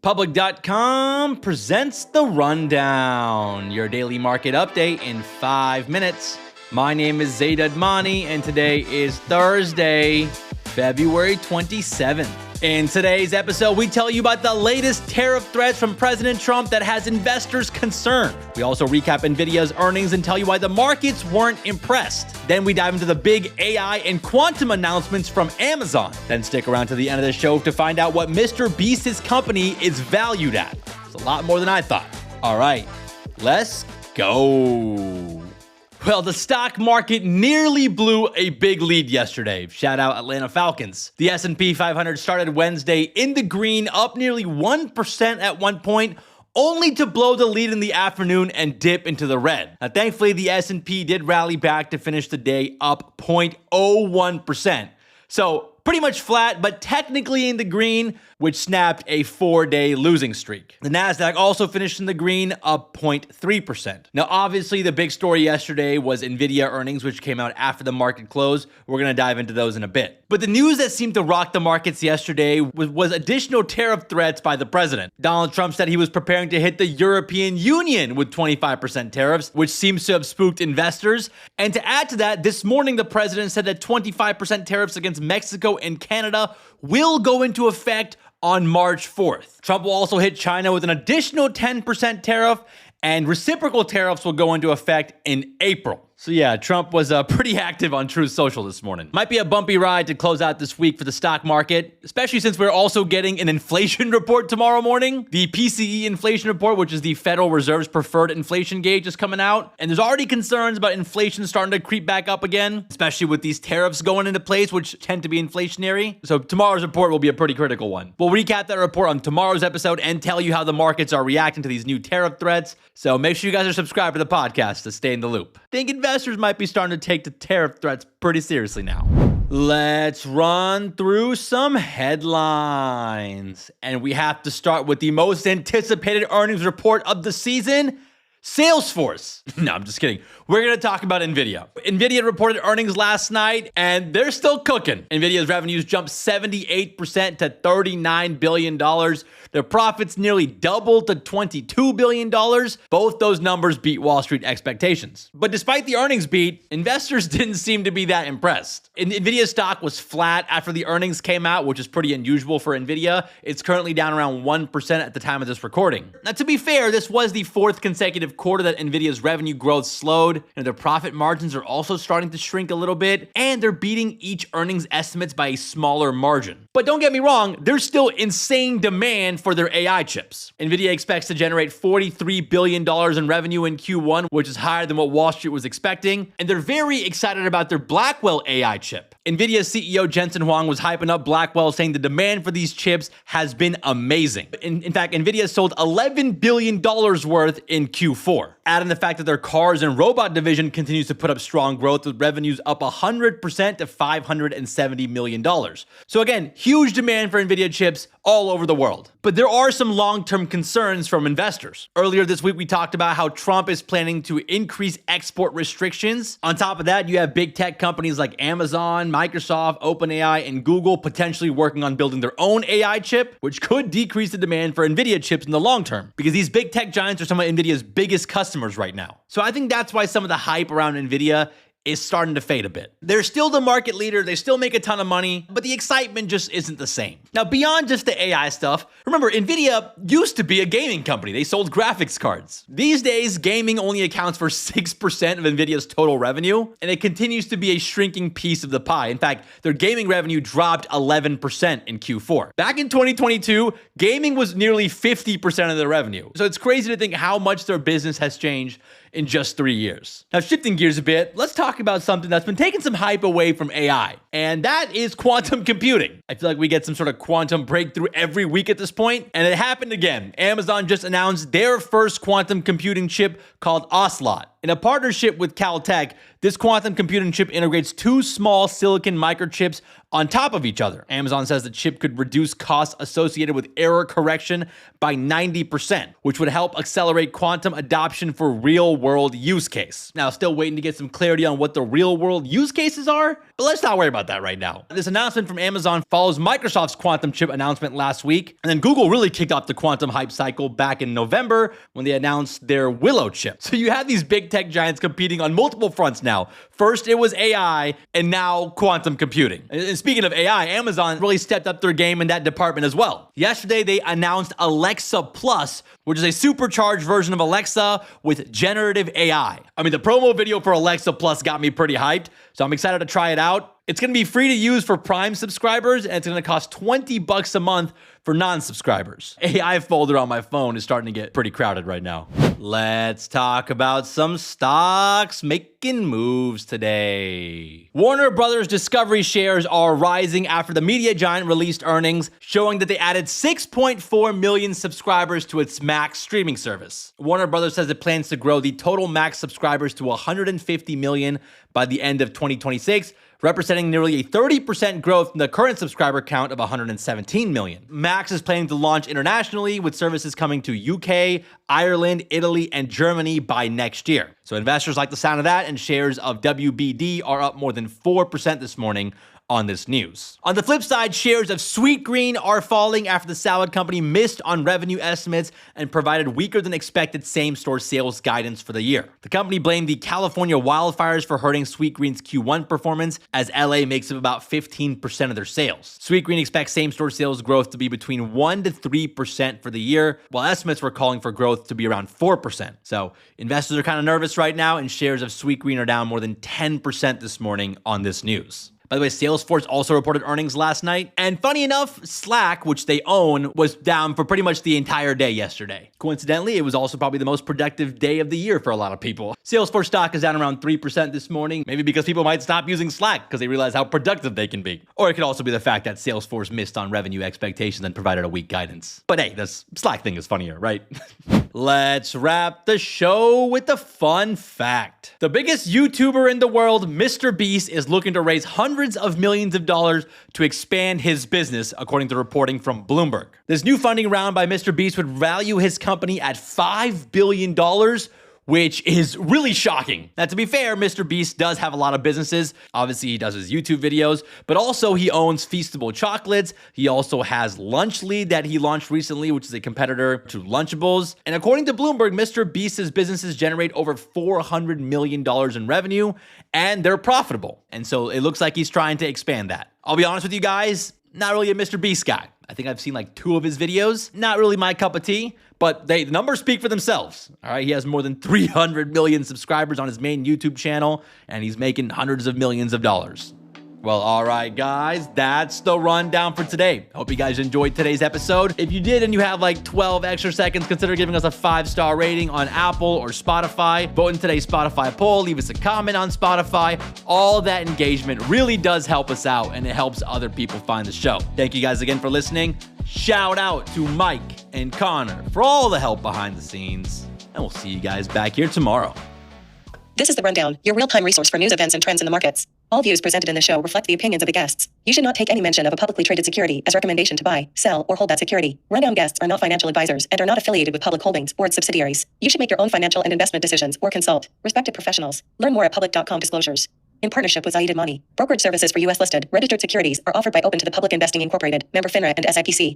Public.com presents The Rundown, your daily market update in 5 minutes. My name is Zaid Admani, and today is Thursday, February 27th. In today's episode, we tell you about the latest tariff threats from President Trump that has investors concerned. We also recap Nvidia's earnings and tell you why the markets weren't impressed. Then we dive into the big AI and quantum announcements from Amazon. Then stick around to the end of the show to find out what Mr. Beast's company is valued at. It's a lot more than I thought. All right, let's go. Well, the stock market nearly blew a big lead yesterday. Shout out Atlanta Falcons. The S&P 500 started Wednesday in the green, up nearly 1% at one point, only to blow the lead in the afternoon and dip into the red. Now, thankfully, the S&P did rally back to finish the day up 0.01%. So pretty much flat, but technically in the green, which snapped a 4-day losing streak. The Nasdaq also finished in the green, up 0.3%. Now, obviously, the big story yesterday was Nvidia earnings, which came out after the market closed. We're going to dive into those in a bit. But the news that seemed to rock the markets yesterday was additional tariff threats by the president. Donald Trump said he was preparing to hit the European Union with 25% tariffs, which seems to have spooked investors. And to add to that, this morning, the president said that 25% tariffs against Mexico and Canada will go into effect on March 4th. Trump will also hit China with an additional 10% tariff, and reciprocal tariffs will go into effect in April. So yeah, Trump was pretty active on Truth Social this morning. Might be a bumpy ride to close out this week for the stock market, especially since we're also getting an inflation report tomorrow morning. The PCE inflation report, which is the Federal Reserve's preferred inflation gauge, is coming out. And there's already concerns about inflation starting to creep back up again, especially with these tariffs going into place, which tend to be inflationary. So tomorrow's report will be a pretty critical one. We'll recap that report on tomorrow's episode and tell you how the markets are reacting to these new tariff threats. So make sure you guys are subscribed to the podcast to stay in the loop. Think investors might be starting to take the tariff threats pretty seriously now. Let's run through some headlines. And we have to start with the most anticipated earnings report of the season, Salesforce. No, I'm just kidding. We're going to talk about Nvidia. Nvidia reported earnings last night, and they're still cooking. Nvidia's revenues jumped 78% to $39 billion. Their profits nearly doubled to $22 billion. Both those numbers beat Wall Street expectations. But despite the earnings beat, investors didn't seem to be that impressed. Nvidia's stock was flat after the earnings came out, which is pretty unusual for Nvidia. It's currently down around 1% at the time of this recording. Now, to be fair, this was the fourth consecutive quarter that Nvidia's revenue growth slowed, and their profit margins are also starting to shrink a little bit, and they're beating each earnings estimates by a smaller margin. But don't get me wrong, there's still insane demand for their AI chips. Nvidia expects to generate $43 billion in revenue in Q1, which is higher than what Wall Street was expecting, and they're very excited about their Blackwell AI chip. Nvidia's CEO Jensen Huang was hyping up Blackwell, saying the demand for these chips has been amazing. In fact, Nvidia sold $11 billion worth in Q4. Adding the fact that their cars and robot division continues to put up strong growth, with revenues up 100% to $570 million. So again, huge demand for Nvidia chips all over the world. But there are some long-term concerns from investors. Earlier this week, we talked about how Trump is planning to increase export restrictions. On top of that, you have big tech companies like Amazon, Microsoft, OpenAI, and Google potentially working on building their own AI chip, which could decrease the demand for Nvidia chips in the long term, because these big tech giants are some of Nvidia's biggest customers right now. So I think that's why some of the hype around Nvidia is starting to fade a bit. They're still the market leader, they still make a ton of money, but the excitement just isn't the same. Now, beyond just the AI stuff, remember, Nvidia used to be a gaming company. They sold graphics cards. These days, gaming only accounts for 6% of Nvidia's total revenue, and it continues to be a shrinking piece of the pie. In fact, their gaming revenue dropped 11% in Q4. Back in 2022, gaming was nearly 50% of their revenue. So it's crazy to think how much their business has changed in just 3 years. Now, shifting gears a bit, let's talk about something that's been taking some hype away from AI, and that is quantum computing. I feel like we get some sort of quantum breakthrough every week at this point, and it happened again. Amazon just announced their first quantum computing chip called Ocelot. In a partnership with Caltech, this quantum computing chip integrates two small silicon microchips on top of each other. Amazon says the chip could reduce costs associated with error correction by 90%, which would help accelerate quantum adoption for real-world use case. Now, still waiting to get some clarity on what the real-world use cases are, but let's not worry about that right now. This announcement from Amazon follows Microsoft's quantum chip announcement last week, and then Google really kicked off the quantum hype cycle back in November when they announced their Willow chip. So you have these big tech giants competing on multiple fronts now. First, it was AI, and now quantum computing. And speaking of AI, Amazon really stepped up their game in that department as well. Yesterday, they announced Alexa Plus, which is a supercharged version of Alexa with generative AI. I mean, the promo video for Alexa Plus got me pretty hyped, so I'm excited to try it out. It's going to be free to use for Prime subscribers, and it's going to cost $20 a month for non-subscribers. AI folder on my phone is starting to get pretty crowded right now. Let's talk about some stocks making moves today. Warner Brothers Discovery shares are rising after the media giant released earnings, showing that they added 6.4 million subscribers to its Max streaming service. Warner Brothers says it plans to grow the total Max subscribers to 150 million by the end of 2026, representing nearly a 30% growth in the current subscriber count of 117 million. Max is planning to launch internationally, with services coming to UK, Ireland, Italy, and Germany by next year. So investors like the sound of that, and shares of WBD are up more than 4% this morning on this news. On the flip side, shares of Sweetgreen are falling after the salad company missed on revenue estimates and provided weaker than expected same-store sales guidance for the year. The company blamed the California wildfires for hurting Sweetgreen's Q1 performance, as LA makes up about 15% of their sales. Sweetgreen expects same-store sales growth to be between 1% to 3% for the year, while estimates were calling for growth to be around 4%. So investors are kind of nervous right now, and shares of Sweetgreen are down more than 10% this morning on this news. By the way, Salesforce also reported earnings last night. And funny enough, Slack, which they own, was down for pretty much the entire day yesterday. Coincidentally, it was also probably the most productive day of the year for a lot of people. Salesforce stock is down around 3% this morning, maybe because people might stop using Slack because they realize how productive they can be. Or it could also be the fact that Salesforce missed on revenue expectations and provided a weak guidance. But hey, this Slack thing is funnier, right? Let's wrap the show with a fun fact. The biggest YouTuber in the world, Mr. Beast, is looking to raise hundreds of millions of dollars to expand his business, according to reporting from Bloomberg. This new funding round by Mr. Beast would value his company at $5 billion, which is really shocking. Now, to be fair, Mr. Beast does have a lot of businesses. Obviously, he does his YouTube videos, but also he owns Feastable Chocolates. He also has Lunch Lead that he launched recently, which is a competitor to Lunchables. And according to Bloomberg, Mr. Beast's businesses generate over $400 million in revenue, and they're profitable. And so it looks like he's trying to expand that. I'll be honest with you guys, not really a Mr. Beast guy. I think I've seen like 2 of his videos. Not really my cup of tea, but the numbers speak for themselves. All right, he has more than 300 million subscribers on his main YouTube channel, and he's making hundreds of millions of dollars. Well, all right, guys, that's the rundown for today. Hope you guys enjoyed today's episode. If you did and you have like 12 extra seconds, consider giving us a 5-star rating on Apple or Spotify. Vote in today's Spotify poll. Leave us a comment on Spotify. All that engagement really does help us out, and it helps other people find the show. Thank you guys again for listening. Shout out to Mike and Connor for all the help behind the scenes. And we'll see you guys back here tomorrow. This is The Rundown, your real-time resource for news, events, and trends in the markets. All views presented in the show reflect the opinions of the guests. You should not take any mention of a publicly traded security as recommendation to buy, sell, or hold that security. Rundown guests are not financial advisors and are not affiliated with Public Holdings or its subsidiaries. You should make your own financial and investment decisions or consult respected professionals. Learn more at public.com disclosures. In partnership with Zaid Admani, brokerage services for U.S. listed, registered securities are offered by Open to the Public Investing Incorporated, member FINRA and SIPC.